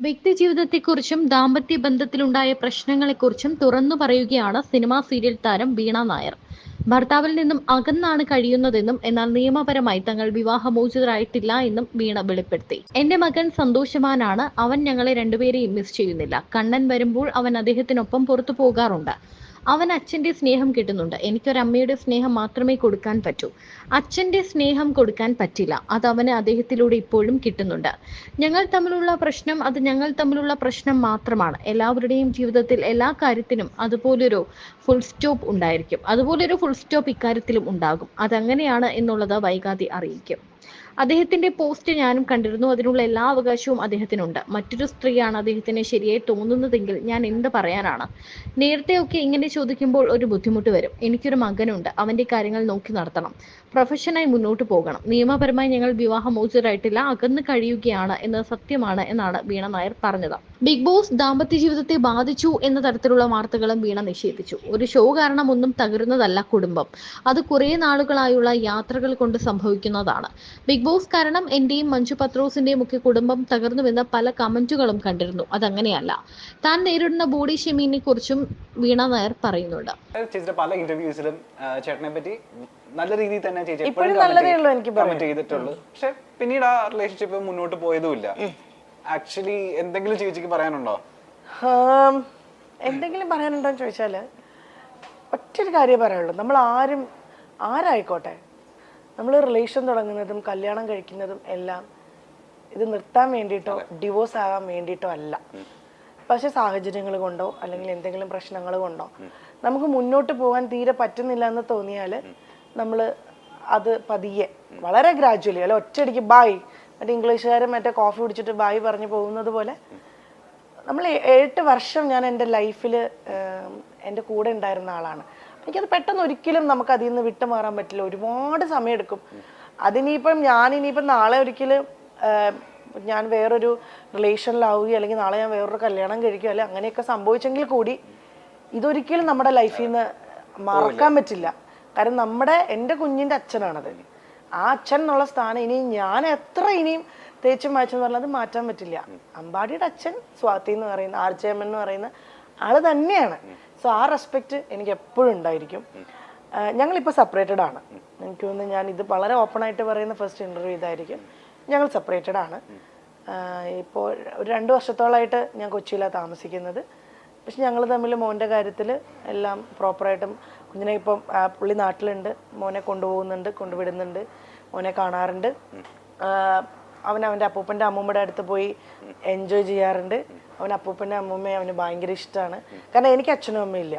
വ്യക്തിജീവിതത്തെക്കുറിച്ചും ദാമ്പത്യ ബന്ധത്തിലുണ്ടായ പ്രശ്നങ്ങളെക്കുറിച്ചും തുറന്നു പറയുകയാണ് സിനിമാ സീരിയൽ താരം വീണ നായർ. ഭർത്താവിൽ നിന്നും അകന്നാണ് കഴിയുന്നതെന്നും എന്നാൽ നിയമപരമായി തങ്ങൾ വിവാഹമോചിതരായിട്ടില്ല എന്നും വീണ വെളിപ്പെടുത്തി. എന്റെ മകൻ സന്തോഷവാനാണ്. അവൻ ഞങ്ങളെ രണ്ടുപേരെയും മിസ് ചെയ്യുന്നില്ല. കണ്ണൻ വരുമ്പോൾ അവൻ അദ്ദേഹത്തിനൊപ്പം പുറത്തു പോകാറുണ്ട്. അവൻ അച്ഛന്റെ സ്നേഹം കിട്ടുന്നുണ്ട്. എനിക്കൊരമ്മയുടെ സ്നേഹം മാത്രമേ കൊടുക്കാൻ പറ്റൂ. അച്ഛന്റെ സ്നേഹം കൊടുക്കാൻ പറ്റില്ല. അത് അവന് അദ്ദേഹത്തിലൂടെ ഇപ്പോഴും കിട്ടുന്നുണ്ട്. ഞങ്ങൾ തമ്മിലുള്ള പ്രശ്നം മാത്രമാണ്. എല്ലാവരുടെയും ജീവിതത്തിൽ എല്ലാ കാര്യത്തിനും അതുപോലൊരു ഫുൾ സ്റ്റോപ്പ് ഉണ്ടായിരിക്കും. അതുപോലൊരു ഫുൾ സ്റ്റോപ്പ് ഇക്കാര്യത്തിലും ഉണ്ടാകും. അതങ്ങനെയാണ് എന്നുള്ളത് വൈകാതെ അറിയിക്കും. അദ്ദേഹത്തിന്റെ പോസ്റ്റ് ഞാനും കണ്ടിരുന്നു. അതിനുള്ള എല്ലാ അവകാശവും അദ്ദേഹത്തിനുണ്ട്. മറ്റൊരു സ്ത്രീയാണ് അദ്ദേഹത്തിന് ശരിയായി തോന്നുന്നതെങ്കിൽ ഞാൻ എന്ത് പറയാനാണ്? നേരത്തെയൊക്കെ ഇങ്ങനെ ചോദിക്കുമ്പോൾ ഒരു ബുദ്ധിമുട്ട് വരും. എനിക്കൊരു മകനുണ്ട്. അവന്റെ കാര്യങ്ങൾ നോക്കി നടത്തണം. പ്രൊഫഷനായി മുന്നോട്ട് പോകണം. നിയമപരമായി ഞങ്ങൾ വിവാഹമോചിതരായിട്ടില്ല, അകന്ന് കഴിയുകയാണ് എന്നത് സത്യമാണ് എന്നാണ് വീണ നായർ പറഞ്ഞത്. ബിഗ് ബോസ് ദാമ്പത്യ ജീവിതത്തെ ബാധിച്ചു എന്ന തരത്തിലുള്ള വാർത്തകളും വീണ നിഷേധിച്ചു. ഒരു ഷോ കാരണം ഒന്നും തകരുന്നതല്ല കുടുംബം. അത് കുറേ നാളുകളായുള്ള യാത്രകൾ കൊണ്ട് സംഭവിക്കുന്നതാണ്. ബിഗ് ബോസ് കാരണം എന്റെയും മഞ്ജു പത്രോസിന്റെയും ഒക്കെ കുടുംബം തകർന്നുവെന്ന പല കമന്റുകളും കണ്ടിരുന്നു. അതങ്ങനെയല്ല. താൻ നേരിടുന്ന ബോഡി ഷെയ്മിങ്ങിനെ കുറിച്ചും വീണ നായർ പറയുന്നുണ്ട്. ചേച്ചിയുടെ പല ഇന്റർവ്യൂസിലും ചേട്ടനെ പറ്റി നല്ല രീതിയിൽ തന്നെ ചേച്ചി ഇപ്പോഴും നല്ലതേ ഉള്ളൂ എനിക്ക് കമന്റ് ചെയ്തിട്ടുള്ളൂ. പക്ഷെ പിന്നീട് ആ റിലേഷൻഷിപ്പ് മുന്നോട്ട് പോയതുമില്ല. ആക്ച്വലി എന്തെങ്കിലും ചേച്ചിക്ക് പറയാനുണ്ടോ? എന്തെങ്കിലും പറയാനുണ്ടോ എന്ന് ചോദിച്ചാൽ ഒറ്റൊരു കാര്യം പറയാനുള്ളൂ. നമ്മൾ ആരായിക്കോട്ടെ, നമ്മൾ റിലേഷൻ തുടങ്ങുന്നതും കല്യാണം കഴിക്കുന്നതും എല്ലാം ഇത് നിർത്താൻ വേണ്ടിയിട്ടോ ഡിവോഴ്സ് ആകാൻ വേണ്ടിയിട്ടോ അല്ല. പക്ഷെ സാഹചര്യങ്ങൾ കൊണ്ടോ അല്ലെങ്കിൽ എന്തെങ്കിലും പ്രശ്നങ്ങൾ കൊണ്ടോ നമുക്ക് മുന്നോട്ട് പോകാൻ തീരെ പറ്റുന്നില്ല എന്ന് തോന്നിയാൽ നമ്മൾ അത് പതിയെ വളരെ ഗ്രാജുവലി അല്ല ഒറ്റയടിക്ക് ബായ്, മറ്റേ ഇംഗ്ലീഷുകാരൻ മറ്റേ കോഫി കുടിച്ചിട്ട് ബായ് പറഞ്ഞു പോകുന്നത് പോലെ നമ്മൾ 8 വർഷം ഞാൻ എൻ്റെ ലൈഫിൽ എൻ്റെ കൂടെ ഉണ്ടായിരുന്ന ആളാണ്. എനിക്കത് പെട്ടെന്ന് ഒരിക്കലും നമുക്ക് അതിൽ നിന്ന് വിട്ടുമാറാൻ പറ്റില്ല. ഒരുപാട് സമയമെടുക്കും. ഞാനിനിയിപ്പം നാളെ ഒരിക്കലും ഞാൻ വേറൊരു റിലേഷനിലാവുകയോ അല്ലെങ്കിൽ നാളെ ഞാൻ വേറൊരു കല്യാണം കഴിക്കുകയോ അല്ലെങ്കിൽ അങ്ങനെയൊക്കെ സംഭവിച്ചെങ്കിൽ കൂടി ഇതൊരിക്കലും നമ്മുടെ ലൈഫിൽ നിന്ന് മറക്കാൻ പറ്റില്ല. കാരണം എൻ്റെ കുഞ്ഞിൻ്റെ അച്ഛനാണത്. ആ അച്ഛൻ എന്നുള്ള സ്ഥാനം ഞാൻ എത്ര ഇനിയും തേച്ചും മാച്ചെന്ന് പറഞ്ഞാൽ അത് മാറ്റാൻ പറ്റില്ല. അമ്പാടിയുടെ അച്ഛൻ സ്വാതി എന്ന് പറയുന്ന ആർജയമ്മൻ എന്ന് പറയുന്ന ആള് തന്നെയാണ്. സോ ആ റെസ്പെക്റ്റ് എനിക്ക് എപ്പോഴും ഉണ്ടായിരിക്കും. ഞങ്ങളിപ്പോൾ സെപ്പറേറ്റഡ് ആണ്. എനിക്ക് തോന്നുന്നു ഞാൻ ഇത് വളരെ ഓപ്പൺ ആയിട്ട് പറയുന്ന ഫസ്റ്റ് ഇൻ്റർവ്യൂ ഇതായിരിക്കും. ഞങ്ങൾ സെപ്പറേറ്റഡ് ആണ്. ഇപ്പോൾ ഒരു 2 വർഷത്തോളമായിട്ട് ഞാൻ കൊച്ചിയിലാണ് താമസിക്കുന്നത്. പക്ഷെ ഞങ്ങൾ തമ്മിൽ മോൻ്റെ കാര്യത്തിൽ എല്ലാം പ്രോപ്പറായിട്ടും കുഞ്ഞിനെ ഇപ്പം പുള്ളി നാട്ടിലുണ്ട്. മോനെ കൊണ്ടുപോകുന്നുണ്ട്, കൊണ്ടുവിടുന്നുണ്ട്, മോനെ കാണാറുണ്ട്. അവൻ്റെ അപ്പൂപ്പൻ്റെ അമ്മൂമ്മയുടെ അടുത്ത് പോയി എൻജോയ് ചെയ്യാറുണ്ട്. അപ്പൂപ്പൻ്റെ അമ്മൂമ്മയെ അവന് ഭയങ്കര ഇഷ്ടമാണ്. കാരണം എനിക്ക് അച്ഛനും അമ്മയില്ല.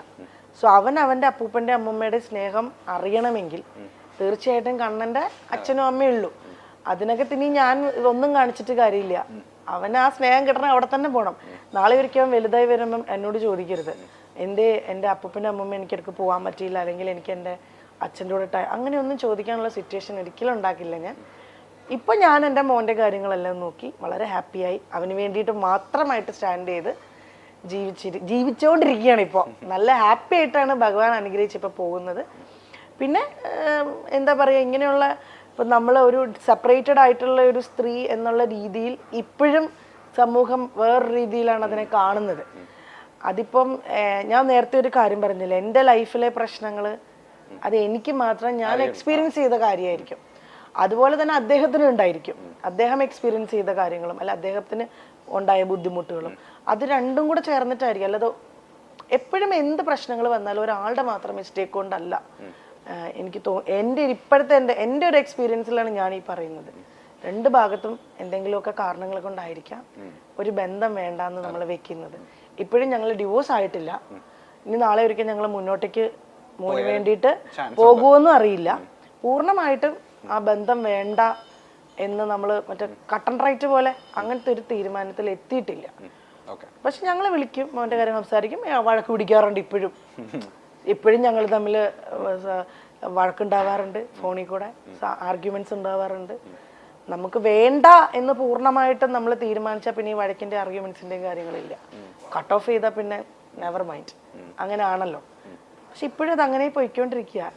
സോ അവൻ്റെ അപ്പൂപ്പൻ്റെ അമ്മൂമ്മയുടെ സ്നേഹം അറിയണമെങ്കിൽ തീർച്ചയായിട്ടും കണ്ണൻ്റെ അച്ഛനും അമ്മയുള്ളൂ. അതിനൊക്കെ ഇനി ഞാൻ ഇതൊന്നും കാണിച്ചിട്ട് കാര്യമില്ല. അവന് ആ സ്നേഹം കിട്ടണം, അവിടെ തന്നെ പോകണം. നാളെ ഒരിക്കലും വലുതായി വരുമ്പം എന്നോട് ചോദിക്കരുത് എൻ്റെ അപ്പൂപ്പൻ്റെ അമ്മൂമ്മ എനിക്കിടക്ക് പോകാൻ പറ്റിയില്ല അല്ലെങ്കിൽ എനിക്ക് എൻ്റെ അച്ഛൻ്റെ കൂടെ അങ്ങനെയൊന്നും ചോദിക്കാനുള്ള സിറ്റുവേഷൻ ഒരിക്കലും ഉണ്ടാക്കില്ല ഞാൻ. ഇപ്പം ഞാൻ എൻ്റെ മോൻ്റെ കാര്യങ്ങളെല്ലാം നോക്കി വളരെ ഹാപ്പിയായി അവന് വേണ്ടിയിട്ട് മാത്രമായിട്ട് സ്റ്റാൻഡ് ചെയ്ത് ജീവിച്ചുകൊണ്ടിരിക്കുകയാണ്. ഇപ്പോൾ നല്ല ഹാപ്പി ആയിട്ടാണ് ഭഗവാൻ അനുഗ്രഹിച്ച് ഇപ്പോൾ പോകുന്നത്. പിന്നെ എന്താ പറയുക, ഇങ്ങനെയുള്ള ഇപ്പം നമ്മൾ ഒരു സെപ്പറേറ്റഡ് ആയിട്ടുള്ള ഒരു സ്ത്രീ എന്നുള്ള രീതിയിൽ ഇപ്പോഴും സമൂഹം വേറൊരു രീതിയിലാണ് അതിനെ കാണുന്നത്. അതിപ്പം ഞാൻ നേരത്തെ ഒരു കാര്യം പറഞ്ഞില്ല, എൻ്റെ ലൈഫിലെ പ്രശ്നങ്ങൾ അത് എനിക്ക് മാത്രം ഞാൻ എക്സ്പീരിയൻസ് ചെയ്ത കാര്യമായിരിക്കും. അതുപോലെ തന്നെ അദ്ദേഹത്തിനും ഉണ്ടായിരിക്കും. അദ്ദേഹം എക്സ്പീരിയൻസ് ചെയ്ത കാര്യങ്ങളും അല്ല അദ്ദേഹത്തിന് ഉണ്ടായ ബുദ്ധിമുട്ടുകളും അത് രണ്ടും കൂടെ ചേർന്നിട്ടായിരിക്കും. അല്ലാതെ എപ്പോഴും എന്ത് പ്രശ്നങ്ങൾ വന്നാലും ഒരാളുടെ മാത്രം മിസ്റ്റേക്ക് കൊണ്ടല്ല. എനിക്ക് എൻ്റെ ഒരു എക്സ്പീരിയൻസിലാണ് ഞാൻ ഈ പറയുന്നത്. 2 ഭാഗത്തും എന്തെങ്കിലുമൊക്കെ കാരണങ്ങൾ കൊണ്ടായിരിക്കാം ഒരു ബന്ധം വേണ്ടാന്ന് നമ്മൾ വെക്കുന്നത്. ഇപ്പോഴും ഞങ്ങൾ ഡിവോഴ്സ് ആയിട്ടില്ല. ഇനി നാളെ ഒരിക്കൽ ഞങ്ങൾ മുന്നോട്ടേക്ക് മോന് വേണ്ടിയിട്ട് പോകുമെന്നും അറിയില്ല. പൂർണ്ണമായിട്ടും ആ ബന്ധം വേണ്ട എന്ന് നമ്മൾ മറ്റേ കട്ടൻ റൈറ്റ് പോലെ അങ്ങനത്തെ ഒരു തീരുമാനത്തിൽ എത്തിയിട്ടില്ല. പക്ഷെ ഞങ്ങൾ വിളിക്കും, മോൻ്റെ കാര്യം സംസാരിക്കും, വഴക്ക് പിടിക്കാറുണ്ട്. ഇപ്പോഴും ഞങ്ങൾ തമ്മിൽ വഴക്കുണ്ടാവാറുണ്ട്. ഫോണിൽ കൂടെ ആർഗ്യുമെന്റ്സ് ഉണ്ടാവാറുണ്ട്. നമുക്ക് വേണ്ട എന്ന് പൂർണ്ണമായിട്ടും നമ്മൾ തീരുമാനിച്ചാൽ പിന്നെ ഈ വഴക്കിൻ്റെ ആർഗ്യുമെന്റ്സിൻ്റെയും കാര്യങ്ങളില്ല. കട്ട് ഓഫ് ചെയ്താൽ പിന്നെ നെവർ മൈൻഡ്, അങ്ങനെ ആണല്ലോ. പക്ഷെ ഇപ്പോഴും അത് അങ്ങനെ പോയിക്കൊണ്ടിരിക്കുക.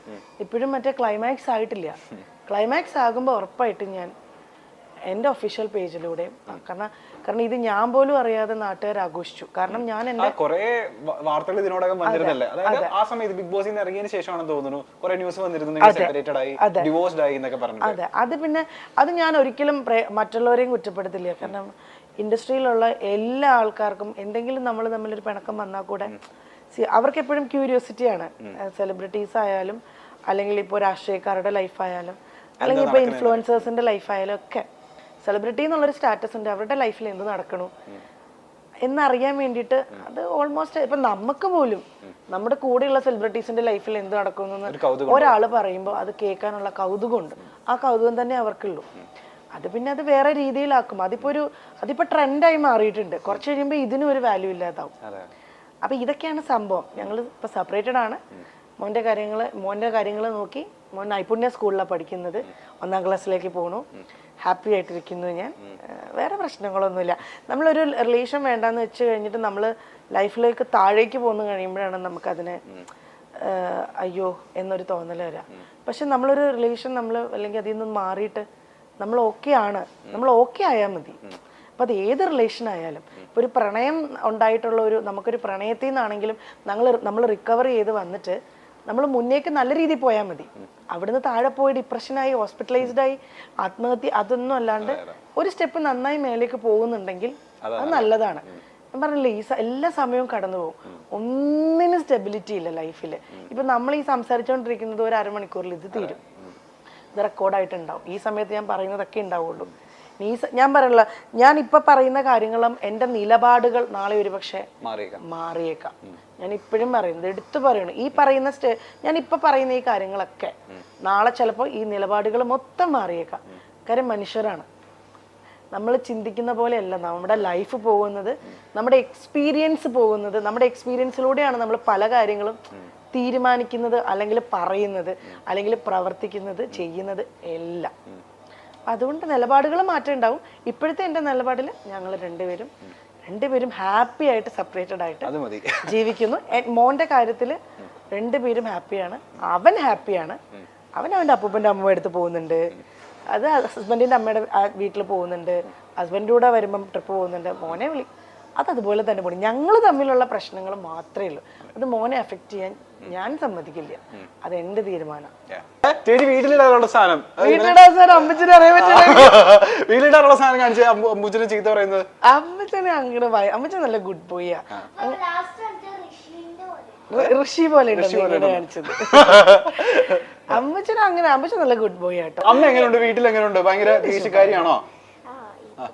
ഇപ്പോഴും മറ്റേ ക്ലൈമാക്സ് ആയിട്ടില്ല. ക്ലൈമാക്സ് ആകുമ്പോൾ ഉറപ്പായിട്ടും ഞാൻ എൻ്റെ ഒഫീഷ്യൽ പേജിലൂടെയും കാരണം ഇത് ഞാൻ പോലും അറിയാതെ നാട്ടുകാർ ആഘോഷിച്ചു. കാരണം ഞാൻ എൻ്റെ കുറെ വാർത്തകൾ ഇതിനോടകം വന്നിരുന്നല്ലേ, അതായത് ആ സമയത്ത് ബിഗ് ബോസിൽ നിന്ന് ഇറങ്ങിയതിന് ശേഷമാണെന്ന് തോന്നുന്നു കുറെ ന്യൂസ് വന്നിരുന്നു, സെപ്പറേറ്റഡ് ആയി, ഡിവോഴ്സ്ഡ് ആയി എന്നൊക്കെ പറഞ്ഞു. അതെ, അത് ഞാൻ ഒരിക്കലും മറ്റുള്ളവരെയും കുറ്റപ്പെടുത്തില്ല. കാരണം ഇൻഡസ്ട്രിയിലുള്ള എല്ലാ ആൾക്കാർക്കും എന്തെങ്കിലും നമ്മൾ തമ്മിലൊരു പിണക്കം വന്നാൽ കൂടെ അവർക്ക് എപ്പോഴും ക്യൂരിയോസിറ്റിയാണ്. സെലിബ്രിറ്റീസ് ആയാലും അല്ലെങ്കിൽ ഇപ്പോൾ രാഷ്ട്രീയക്കാരുടെ ലൈഫായാലും അല്ലെങ്കിൽ ഇപ്പോൾ ഇൻഫ്ലുവൻസേഴ്സിന്റെ ലൈഫായാലും ഒക്കെ സെലിബ്രിറ്റി എന്നുള്ളൊരു സ്റ്റാറ്റസ് ഉണ്ട്, അവരുടെ ലൈഫിൽ എന്ത് നടക്കണു എന്നറിയാൻ വേണ്ടിയിട്ട്. അത് ഓൾമോസ്റ്റ് ഇപ്പം നമുക്ക് പോലും നമ്മുടെ കൂടെയുള്ള സെലിബ്രിറ്റീസിന്റെ ലൈഫിൽ എന്ത് നടക്കുന്നു ഒരാൾ പറയുമ്പോൾ അത് കേൾക്കാനുള്ള കൗതുകമുണ്ട്. ആ കൗതുകം തന്നെ അവർക്കുള്ളൂ. അത് പിന്നെ അത് വേറെ രീതിയിലാക്കും. അതിപ്പോ ട്രെൻഡായി മാറിയിട്ടുണ്ട്. കുറച്ച് കഴിയുമ്പോൾ ഇതിനും ഒരു വാല്യൂ ഇല്ലാതാവും. അപ്പൊ ഇതൊക്കെയാണ് സംഭവം. ഞങ്ങൾ ഇപ്പൊ സെപ്പറേറ്റഡ് ആണ്. മോന്റെ കാര്യങ്ങൾ നോക്കി. മോൻ നൈപുണ്യ സ്കൂളിലാണ് പഠിക്കുന്നത്. 1ാം ക്ലാസ്സിലേക്ക് പോണു. ഹാപ്പി ആയിട്ടിരിക്കുന്നു ഞാൻ. വേറെ പ്രശ്നങ്ങളൊന്നുമില്ല. നമ്മളൊരു റിലേഷൻ വേണ്ടാന്ന് വെച്ച് കഴിഞ്ഞിട്ട് നമ്മൾ ലൈഫിലേക്ക് താഴേക്ക് പോന്നു കഴിയുമ്പോഴാണ് നമുക്കതിനെ അയ്യോ എന്നൊരു തോന്നൽ വരാം. പക്ഷെ നമ്മളൊരു റിലേഷൻ അല്ലെങ്കിൽ അതിൽ നിന്ന് മാറിയിട്ട് നമ്മൾ ഓക്കെ ആയാൽ മതി. അപ്പം അത് ഏത് റിലേഷൻ ആയാലും, ഇപ്പോൾ ഒരു പ്രണയം ഉണ്ടായിട്ടുള്ള നമുക്കൊരു പ്രണയത്തിൽ നിന്നാണെങ്കിലും നമ്മൾ റിക്കവർ ചെയ്ത് വന്നിട്ട് നമ്മൾ മുന്നേക്ക് നല്ല രീതിയിൽ പോയാൽ മതി. അവിടുന്ന് താഴെ പോയി ഡിപ്രഷനായി, ഹോസ്പിറ്റലൈസ്ഡ് ആയി, ആത്മഹത്യ അതൊന്നും അല്ലാണ്ട് ഒരു സ്റ്റെപ്പ് നന്നായി മേലേക്ക് പോകുന്നുണ്ടെങ്കിൽ അത് നല്ലതാണ്. ഞാൻ പറഞ്ഞില്ലേ, എല്ലാ സമയവും കടന്നു പോകും. ഒന്നിനും സ്റ്റെബിലിറ്റി ഇല്ല ലൈഫിൽ. ഇപ്പം നമ്മൾ ഈ സംസാരിച്ചുകൊണ്ടിരിക്കുന്നത് ഒരു അരമണിക്കൂറിൽ ഇത് തീരും. ഇത് റെക്കോർഡായിട്ടുണ്ടാവും. ഈ സമയത്ത് ഞാൻ പറയുന്നതൊക്കെ ഉണ്ടാവുള്ളൂ. ഞാൻ പറയല്ല, ഞാൻ ഇപ്പൊ പറയുന്ന കാര്യങ്ങളും എൻ്റെ നിലപാടുകൾ നാളെ ഒരുപക്ഷെ മാറിയേക്കാം. ഞാൻ ഇപ്പോഴും പറയുന്നത് എടുത്തു പറയണം. ഞാൻ ഇപ്പൊ പറയുന്ന ഈ കാര്യങ്ങളൊക്കെ നാളെ ചിലപ്പോൾ ഈ നിലപാടുകൾ മൊത്തം മാറിയേക്കാം. കാര്യം മനുഷ്യരാണ്. നമ്മൾ ചിന്തിക്കുന്ന പോലെയല്ല നമ്മുടെ ലൈഫ് പോകുന്നത്, നമ്മുടെ എക്സ്പീരിയൻസ് പോകുന്നത്. നമ്മുടെ എക്സ്പീരിയൻസിലൂടെയാണ് നമ്മൾ പല കാര്യങ്ങളും തീരുമാനിക്കുന്നത്, അല്ലെങ്കിൽ പറയുന്നത്, അല്ലെങ്കിൽ പ്രവർത്തിക്കുന്നത്, ചെയ്യുന്നത് എല്ലാം. അതുകൊണ്ട് നിലപാടുകൾ മാറ്റം ഉണ്ടാവും. ഇപ്പോഴത്തെ എൻ്റെ നിലപാടിൽ ഞങ്ങൾ രണ്ടുപേരും ഹാപ്പി ആയിട്ട് സെപ്പറേറ്റഡ് ആയിട്ട് ജീവിക്കുന്നു. മോന്റെ കാര്യത്തിൽ രണ്ടുപേരും ഹാപ്പിയാണ്. അവൻ ഹാപ്പിയാണ്. അവൻ്റെ അപ്പൂപ്പൻ്റെ അമ്മ അടുത്ത് പോകുന്നുണ്ട്. അത് ഹസ്ബൻഡിൻ്റെ അമ്മയുടെ വീട്ടിൽ പോകുന്നുണ്ട്. ഹസ്ബൻഡിൻ്റെ കൂടെ വരുമ്പം ട്രിപ്പ് പോകുന്നുണ്ട്. മോനെ അതുപോലെ തന്നെ പോയി. ഞങ്ങൾ തമ്മിലുള്ള പ്രശ്നങ്ങൾ മാത്രമേ ഉള്ളൂ. അത് മോനെ അഫക്റ്റ് ചെയ്യാൻ ഞാൻ സമ്മതിക്കില്ല. അത് എന്റെ തീരുമാനം. വീട്ടിലിടാനുള്ള സാധനം അമ്മച്ചനെ അറിയാൻ പറ്റില്ല. വീട്ടിലിടാനുള്ള സാധനം കാണിച്ച് അമ്മൂച്ചനെ ചീത്ത പറയുന്നത്. അമ്മച്ചനെ അങ്ങനെ അമ്മച്ചൻ നല്ല ഗുഡ് ബോയ്യാ. ഋഷി പോലെ കാണിച്ചത്. അമ്മച്ചൻ നല്ല ഗുഡ് ബോയ് ആട്ടോ. അമ്മ എങ്ങനെയുണ്ട്? വീട്ടിൽ എങ്ങനെയുണ്ട്? ഭയങ്കര ദേശീയക്കാരിയാണോ?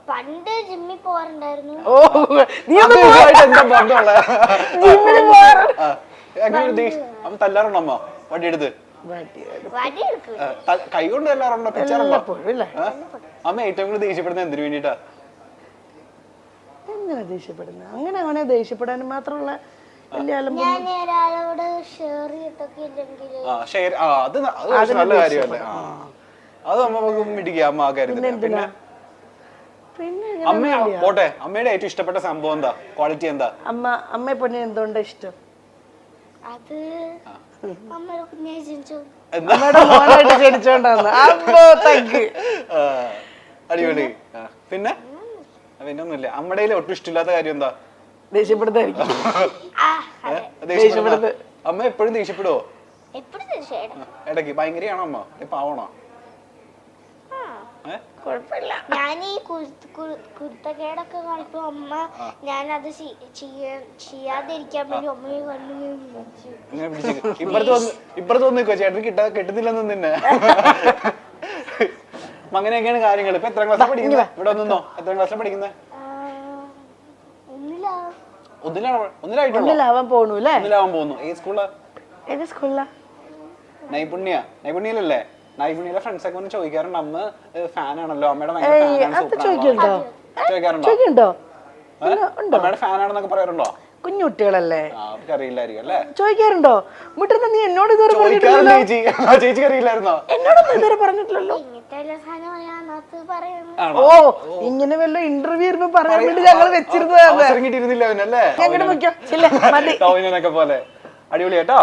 പണ്ട് ജിമ്മിൽ പോവാറുണ്ടായിരുന്നു. തല്ലാറുണ്ടോ അമ്മ? വടിയെടുത്ത് കൈ കൊണ്ട് തല്ലാറുണ്ടോ? പിച്ചാറുണ്ടോ? അമ്മ ഏറ്റവും കൂടുതൽ ദേഷ്യപ്പെടുന്നത് എന്തിനു വേണ്ടിട്ടാ? എങ്ങനെ ദേഷ്യപ്പെടുന്നത്? അങ്ങനെ ദേഷ്യപ്പെടാനും മാത്രമുള്ള നല്ല കാര്യമല്ലേ? അത് നമുക്ക് മിടിക്കുക അമ്മ ആ കാര്യത്തിൽ. പിന്നെ പോട്ടെ, അമ്മയുടെ ഏറ്റവും ഇഷ്ടപ്പെട്ട സംഭവം എന്താ? ക്വാളിറ്റി എന്താ? അമ്മയെ പൊന്നെ എന്തുകൊണ്ടാ ഇഷ്ടം? അത് അടിപൊളി. പിന്നെ ഒന്നുമില്ല. അമ്മയുടെ ഒട്ടും ഇഷ്ടമില്ലാത്ത കാര്യം എന്താ? ദേഷ്യപ്പെടുത്തായിരിക്കും. അമ്മ എപ്പോഴും ദേഷ്യപ്പെടുവോ? ഇടയ്ക്ക് ഭയങ്കരയാണോ അമ്മ? പാവണോ? ഞാൻ ഈ കുരുത്തക്കേടൊക്കെ കാണിപ്പോ അമ്മ ഞാനത് ചെയ്യാതിരിക്കാൻ വേണ്ടി അമ്മയെ ഇപ്പുറത്ത് വന്നിക്കോ, ചേട്ടന് കിട്ടുന്നില്ലെന്ന് നിന്നെ. അങ്ങനെയൊക്കെയാണ് കാര്യങ്ങൾ. ഇപ്പൊ എത്രാം ക്ലാസ്സിൽ പഠിക്കുന്നത്? ഇവിടെ നിന്നോ? എത്രാം ക്ലാസ്സിൽ പഠിക്കുന്നത്? ഒന്നിലാവാൻ പോകുന്നു. ഏത് സ്കൂളാ? നൈപുണ്യയിലല്ലേ? നൈപുണ്യയിലെ ഫ്രണ്ട്സ് ഒക്കെ ഒന്ന് ചോദിക്കാറുണ്ട്, അമ്മ ഫാനാണല്ലോ, അമ്മയുടെ ചോദിക്കണ്ടോ? അമ്മയുടെ ഫാനാണെന്നൊക്കെ പറയാറുണ്ടോ? കുഞ്ഞുകുട്ടികളല്ലേ, അറിയില്ലായിരിക്കും അല്ലേ? ചോദിക്കാറുണ്ടോ? മുട്ട നീ എന്നോട് ഇതുവരെ ചേച്ചിക്ക് അറിയില്ലായിരുന്നോ? എന്നോടൊന്നും ഇതുവരെ പറഞ്ഞിട്ടില്ലല്ലോ. ഓ, ഇങ്ങനെ വല്ല ഇന്റർവ്യൂ വരുമ്പോ പറയാൻ വേണ്ടി ഞങ്ങൾ വെച്ചിരുന്നതാണ്. കിട്ടിയിരുന്നില്ല അവനല്ലേ? പോലെ അടിപൊളി കേട്ടോ.